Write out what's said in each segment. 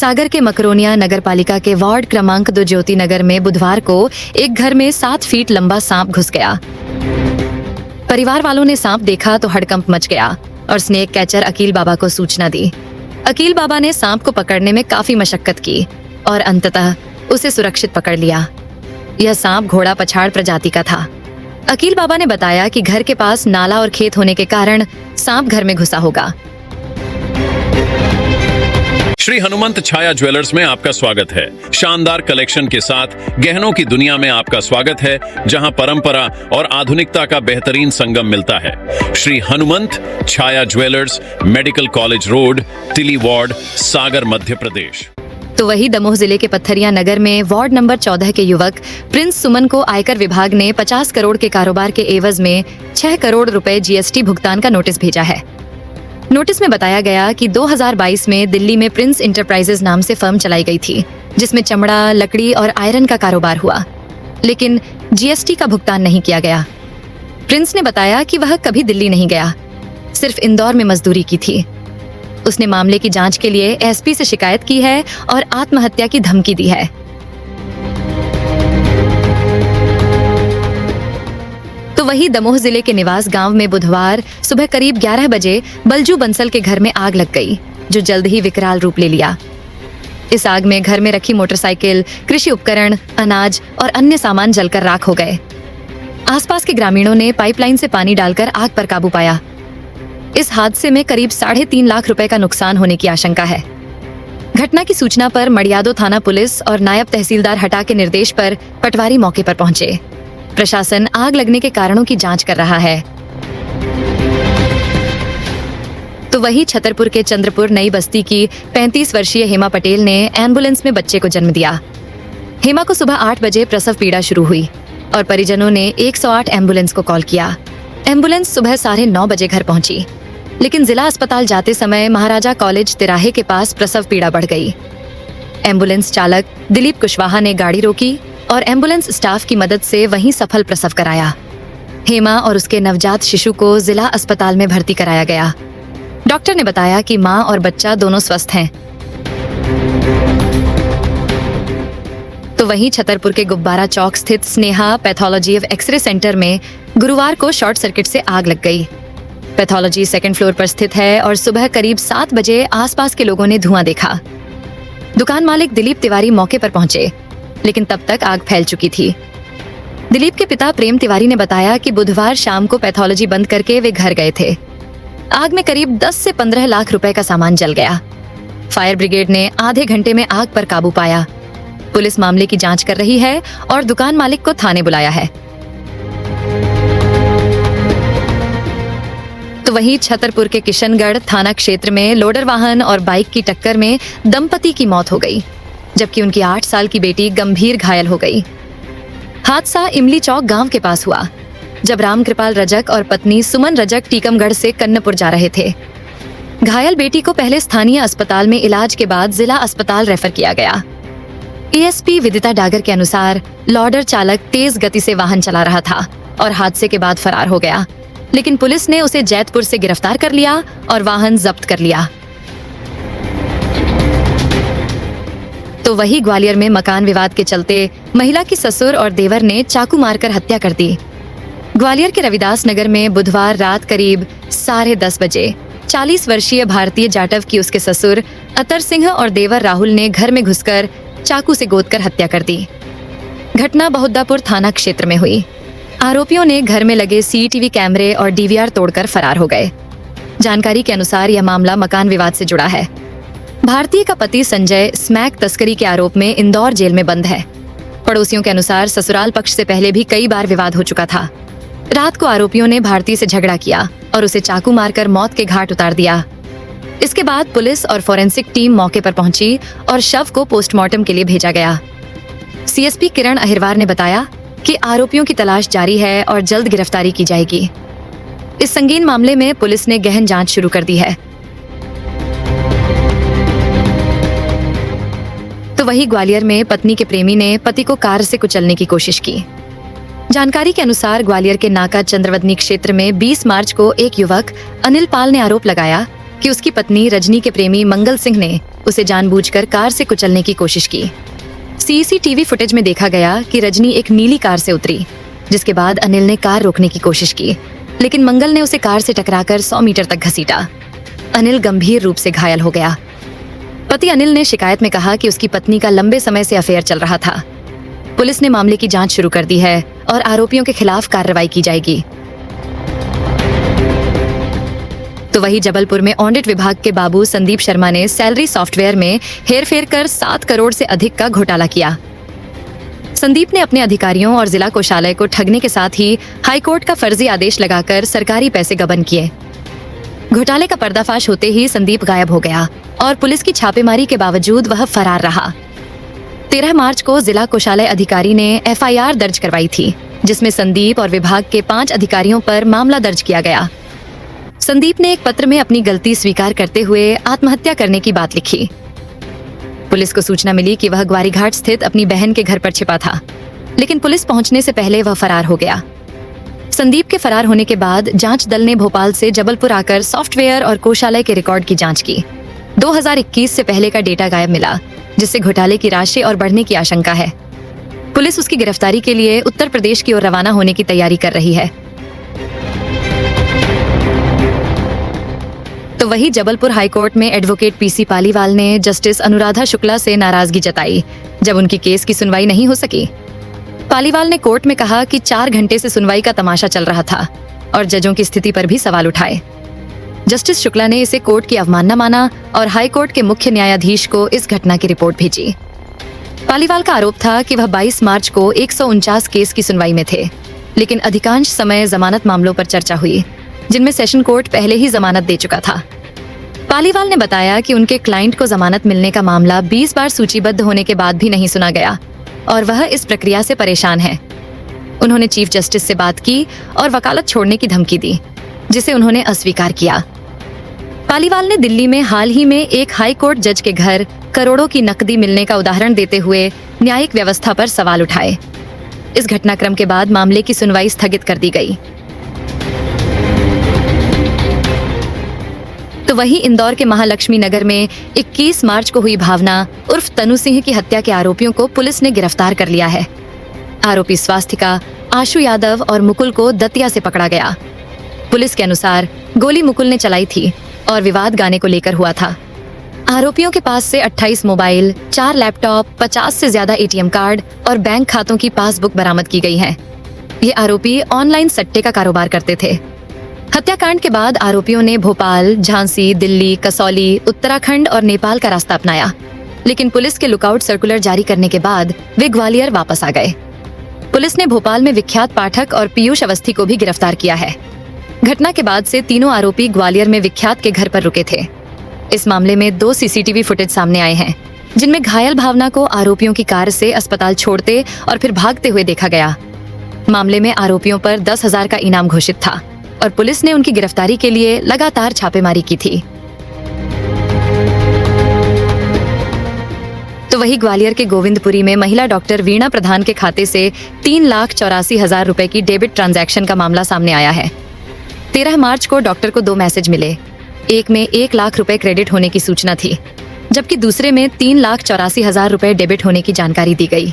सागर के मकरोनिया नगर पालिका के वार्ड क्रमांक 2 ज्योति नगर में बुधवार को एक घर में 7 फीट लंबा सांप घुस गया। परिवार वालों ने सांप देखा तो हड़कंप मच गया और स्नेक कैचर अकील बाबा को सूचना दी। अकील बाबा ने सांप को पकड़ने में काफी मशक्कत की और अंततः उसे सुरक्षित पकड़ लिया। यह सांप घोड़ा पछाड़ प्रजाति का था। अकील बाबा ने बताया कि घर के पास नाला और खेत होने के कारण सांप घर में घुसा होगा। श्री हनुमंत छाया ज्वेलर्स में आपका स्वागत है। शानदार कलेक्शन के साथ गहनों की दुनिया में आपका स्वागत है, जहां परंपरा और आधुनिकता का बेहतरीन संगम मिलता है। श्री हनुमंत छाया ज्वेलर्स, मेडिकल कॉलेज रोड, तिली वार्ड, सागर, मध्य प्रदेश। तो वही दमोह जिले के पत्थरिया नगर में वार्ड नंबर 14 के युवक प्रिंस सुमन को आयकर विभाग ने 50 करोड़ के कारोबार के एवज में 6 करोड़ रुपए जीएसटी भुगतान का नोटिस भेजा है। नोटिस में बताया गया कि 2022 में दिल्ली में प्रिंस इंटरप्राइजेज नाम से फर्म चलाई गई थी, जिसमें चमड़ा, लकड़ी और आयरन का कारोबार हुआ, लेकिन जीएसटी का भुगतान नहीं किया गया। प्रिंस ने बताया कि वह कभी दिल्ली नहीं गया, सिर्फ इंदौर में मजदूरी की थी। उसने मामले की जांच के लिए एसपी से शिकायत की है और आत्महत्या की धमकी दी है। तो वही दमोह जिले के निवास गांव में बुधवार सुबह करीब 11 बजे बलजू बंसल के घर में आग लग गई, जो जल्द ही विकराल रूप ले लिया। इस आग में घर में रखी मोटरसाइकिल, कृषि उपकरण, अनाज और अन्य सामान जलकर राख हो गए। आसपास के ग्रामीणों ने पाइपलाइन से पानी डालकर आग पर काबू पाया। इस हादसे में करीब 3.5 लाख रुपए का नुकसान होने की आशंका है। घटना की सूचना पर मड़ियादो थाना पुलिस और नायब तहसीलदार हटा के निर्देश पर पटवारी मौके पर पहुंचे। प्रशासन आग लगने के कारणों की जांच कर रहा है। तो वही छतरपुर के चंद्रपुर नई बस्ती की 35 वर्षीय हेमा पटेल ने एम्बुलेंस में बच्चे को जन्म दिया। हेमा को सुबह 8 बजे प्रसव पीड़ा शुरू हुई और परिजनों ने 108 एम्बुलेंस को कॉल किया। एम्बुलेंस सुबह 9:30 बजे घर पहुंची, लेकिन जिला अस्पताल जाते समय महाराजा कॉलेज तिराहे के पास प्रसव पीड़ा बढ़ गई। एम्बुलेंस चालक दिलीप कुशवाहा ने गाड़ी रोकी और एम्बुलेंस स्टाफ की मदद से वहीं सफल प्रसव कराया। हेमा और उसके नवजात शिशु को जिला अस्पताल में भर्ती कराया गया। डॉक्टर ने बताया कि मां और बच्चा दोनों स्वस्थ हैं। तो वहीं छतरपुर के गुब्बारा चौक स्थित Sneha pathology of x ray centre में गुरुवार को शॉर्ट सर्किट से आग लग गई। पैथोलॉजी 2nd फ्लोर पर स्थित है और सुबह करीब 7 बजे आसपास के लोगों ने धुआं देखा। दुकान मालिक दिलीप तिवारी मौके पर पहुंचे, लेकिन तब तक आग फैल चुकी थी। दिलीप के पिता प्रेम तिवारी ने बताया कि बुधवार शाम को पैथोलॉजी बंद करके वे घर गए थे। आग में करीब 10 से 15 लाख रुपए का सामान जल गया। फायर ब्रिगेड ने आधे घंटे में आग पर काबू पाया। पुलिस मामले की जांच कर रही है और दुकान मालिक को थाने बुलाया है। तो वहीं छतरपुर के किशनगढ़ थाना क्षेत्र में लोडर वाहन और बाइक की टक्कर में दंपति की मौत हो गई, जबकि उनकी 8 साल की बेटी गंभीर घायल हो गई। हादसा इमली चौक गांव के पास हुआ, जब रामकृपाल रजक और पत्नी सुमन रजक टीकमगढ़ से कन्नपुर जा रहे थे। घायल बेटी को पहले स्थानीय अस्पताल में इलाज के बाद जिला अस्पताल रेफर किया गया। एएसपी विदिता डागर के अनुसार लॉडर चालक तेज गति से वाहन चला रहा था और हादसे के बाद फरार हो गया, लेकिन पुलिस ने उसे जैतपुर से गिरफ्तार कर लिया और वाहन जब्त कर लिया। तो वही ग्वालियर में मकान विवाद के चलते महिला की ससुर और देवर ने चाकू मारकर हत्या कर दी। ग्वालियर के रविदास नगर में बुधवार रात करीब 10:30 बजे 40 वर्षीय भारतीय जाटव की उसके ससुर अतर सिंह और देवर राहुल ने घर में घुसकर चाकू से गोदकर हत्या कर दी। घटना बहुद्दापुर थाना क्षेत्र में हुई। आरोपियों ने घर में लगे सीसीटीवी कैमरे और डीवीआर तोड़कर फरार हो गए। जानकारी के अनुसार यह मामला मकान विवाद से जुड़ा है। भारतीय का पति संजय स्मैक तस्करी के आरोप में इंदौर जेल में बंद है। पड़ोसियों के अनुसार ससुराल पक्ष से पहले भी कई बार विवाद हो चुका था। रात को आरोपियों ने भारतीय से झगड़ा किया और उसे चाकू मारकर मौत के घाट उतार दिया। इसके बाद पुलिस और फोरेंसिक टीम मौके पर पहुंची और शव को पोस्टमार्टम के लिए भेजा गया। सीएसपी किरण अहिरवार ने बताया कि आरोपियों की तलाश जारी है और जल्द गिरफ्तारी की जाएगी। इस संगीन मामले में पुलिस ने गहन जांच शुरू कर दी है। तो वही ग्वालियर में पत्नी के प्रेमी ने पति को कार से कुचलने की कोशिश की। जानकारी के अनुसार ग्वालियर के नाका चंद्रवदनी क्षेत्र में 20 मार्च को एक युवक अनिल पाल ने आरोप लगाया कि उसकी पत्नी रजनी के प्रेमी मंगल सिंह ने उसे जानबूझकर कार से कुचलने की कोशिश की। सीसीटीवी फुटेज में देखा गया कि रजनी एक नीली कार से उतरी, जिसके बाद अनिल ने कार रोकने की कोशिश की, लेकिन मंगल ने उसे कार से टकराकर 100 मीटर तक घसीटा। अनिल गंभीर रूप से घायल हो गया। पति अनिल ने शिकायत में कहा कि उसकी पत्नी का लंबे समय से अफेयर चल रहा था। पुलिस ने मामले की जांच शुरू कर दी है और आरोपियों के खिलाफ कार्रवाई की जाएगी। तो वही जबलपुर में ऑडिट विभाग के बाबू संदीप शर्मा ने सैलरी सॉफ्टवेयर में हेरफेर कर 7 करोड़ से अधिक का घोटाला किया। संदीप ने अपने अधिकारियों और जिला कोषालय को ठगने के साथ ही हाईकोर्ट का फर्जी आदेश लगाकर सरकारी पैसे गबन किए। घोटाले का पर्दाफाश होते ही संदीप गायब हो गया और पुलिस की छापेमारी के बावजूद वह फरार रहा। 13 मार्च को जिला कोषालय अधिकारी ने एफआईआर दर्ज करवाई थी, जिसमें संदीप और विभाग के 5 अधिकारियों पर मामला दर्ज किया गया। संदीप ने एक पत्र में अपनी गलती स्वीकार करते हुए आत्महत्या करने की बात लिखी। पुलिस को सूचना मिली कि वह ग्वारीघाट स्थित अपनी बहन के घर पर छिपा था, लेकिन पुलिस पहुंचने से पहले वह फरार हो गया। संदीप के फरार होने के बाद जांच दल ने भोपाल से जबलपुर आकर सॉफ्टवेयर और कोषालय के रिकॉर्ड की जांच की। 2021 से पहले का डेटा गायब मिला, जिससे घोटाले की राशि और बढ़ने की आशंका है। पुलिस उसकी गिरफ्तारी के लिए उत्तर प्रदेश की ओर रवाना होने की तैयारी कर रही है। तो वही जबलपुर हाईकोर्ट में एडवोकेट पीसी पालीवाल ने जस्टिस अनुराधा शुक्ला से नाराजगी जताई जब उनकी केस की सुनवाई नहीं हो सकी। पालीवाल ने कोर्ट में कहा कि 4 घंटे से सुनवाई का तमाशा चल रहा था और जजों की स्थिति पर भी सवाल उठाए। जस्टिस शुक्ला ने इसे कोर्ट की अवमानना माना और हाईकोर्ट के मुख्य न्यायाधीश को इस घटना की रिपोर्ट भेजी। पालीवाल का आरोप था कि वह 22 मार्च को 149 केस की सुनवाई में थे, लेकिन अधिकांश समय जमानत मामलों पर चर्चा हुई, जिनमें सेशन कोर्ट पहले ही जमानत दे चुका था। पालीवाल ने बताया कि उनके क्लाइंट को जमानत मिलने का मामला 20 बार सूचीबद्ध होने के बाद भी नहीं सुना गया और वह इस प्रक्रिया से परेशान है। उन्होंने चीफ जस्टिस से बात की और वकालत छोड़ने की धमकी दी, जिसे उन्होंने अस्वीकार किया। पालीवाल ने दिल्ली में हाल ही में एक हाई कोर्ट जज के घर करोड़ों की नकदी मिलने का उदाहरण देते हुए न्यायिक व्यवस्था पर सवाल उठाए। इस घटनाक्रम के बाद मामले की सुनवाई स्थगित कर दी गई। तो वहीं इंदौर के महालक्ष्मी नगर में 21 मार्च को हुई भावना उर्फ तनु सिंह की हत्या के आरोपियों को पुलिस ने गिरफ्तार कर लिया है। आरोपी स्वास्तिका, आशु यादव और मुकुल को दतिया से पकड़ा गया। पुलिस के अनुसार गोली मुकुल ने चलाई थी और विवाद गाने को लेकर हुआ था। आरोपियों के पास से 28 मोबाइल, 4 लैपटॉप, 50 से ज्यादा एटीएम कार्ड और बैंक खातों की पासबुक बरामद की गई है। ये आरोपी ऑनलाइन सट्टे का कारोबार करते थे। हत्याकांड के बाद आरोपियों ने भोपाल, झांसी, दिल्ली, कसौली, उत्तराखंड और नेपाल का रास्ता अपनाया, लेकिन पुलिस के लुकआउट सर्कुलर जारी करने के बाद वे ग्वालियर वापस आ गए। पुलिस ने भोपाल में विख्यात पाठक और पीयूष अवस्थी को भी गिरफ्तार किया है। घटना के बाद से तीनों आरोपी ग्वालियर में विख्यात के घर पर रुके थे। इस मामले में 2 सीसीटीवी फुटेज सामने आए हैं, जिनमें घायल भावना को आरोपियों की कार से अस्पताल छोड़ते और फिर भागते हुए देखा गया। मामले में आरोपियों पर 10,000 का इनाम घोषित था और पुलिस ने उनकी गिरफ्तारी के लिए लगातार छापेमारी की थी। तो वही ग्वालियर के गोविंदपुरी में महिला डॉक्टर वीणा प्रधान के खाते से 3,84,000 रुपए की डेबिट ट्रांजैक्शन का मामला सामने आया है। 13 मार्च को डॉक्टर को 2 मैसेज मिले। एक में 1 लाख रुपए क्रेडिट होने की सूचना थी, जबकि दूसरे में 3,84,000 रुपए डेबिट होने की जानकारी दी गई।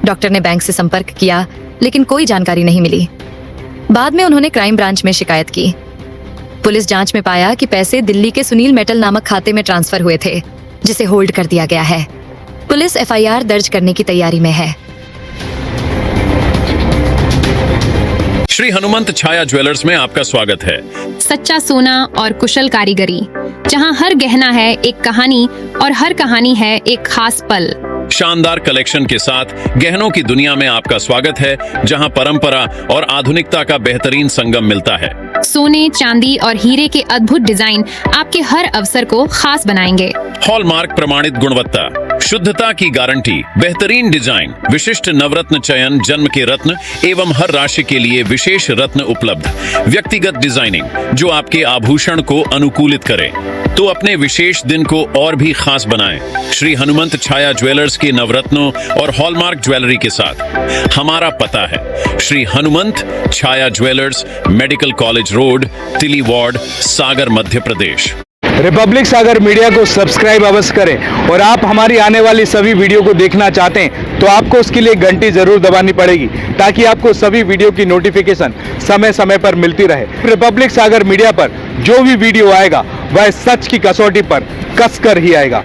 डॉक्टर ने बैंक से संपर्क किया, लेकिन कोई जानकारी नहीं मिली। बाद में उन्होंने क्राइम ब्रांच में शिकायत की। पुलिस जांच में पाया कि पैसे दिल्ली के सुनील मेटल नामक खाते में ट्रांसफर हुए थे, जिसे होल्ड कर दिया गया है। पुलिस एफआईआर दर्ज करने की तैयारी में है। श्री हनुमंत छाया ज्वेलर्स में आपका स्वागत है। सच्चा सोना और कुशल कारीगरी, जहां हर गहना है एक कहानी और हर कहानी है एक खास पल। शानदार कलेक्शन के साथ गहनों की दुनिया में आपका स्वागत है, जहां परंपरा और आधुनिकता का बेहतरीन संगम मिलता है। सोने, चांदी और हीरे के अद्भुत डिजाइन आपके हर अवसर को खास बनाएंगे। हॉलमार्क प्रमाणित गुणवत्ता, शुद्धता की गारंटी, बेहतरीन डिजाइन, विशिष्ट नवरत्न चयन, जन्म के रत्न एवं हर राशि के लिए विशेष रत्न उपलब्ध, व्यक्तिगत डिजाइनिंग जो आपके आभूषण को अनुकूलित करे तो अपने विशेष दिन को और भी खास बनाएं। श्री हनुमंत छाया ज्वेलर्स के नवरत्नों और हॉलमार्क ज्वेलरी के साथ हमारा पता है श्री हनुमंत छाया ज्वेलर्स, मेडिकल कॉलेज रोड, तिली वार्ड, सागर, मध्य प्रदेश। रिपब्लिक सागर मीडिया को सब्सक्राइब अवश्य करें और आप हमारी आने वाली सभी वीडियो को देखना चाहते हैं तो आपको उसके लिए घंटी जरूर दबानी पड़ेगी ताकि आपको सभी वीडियो की नोटिफिकेशन समय समय पर मिलती रहे। रिपब्लिक सागर मीडिया पर जो भी वीडियो आएगा वह सच की कसौटी पर कसकर ही आएगा।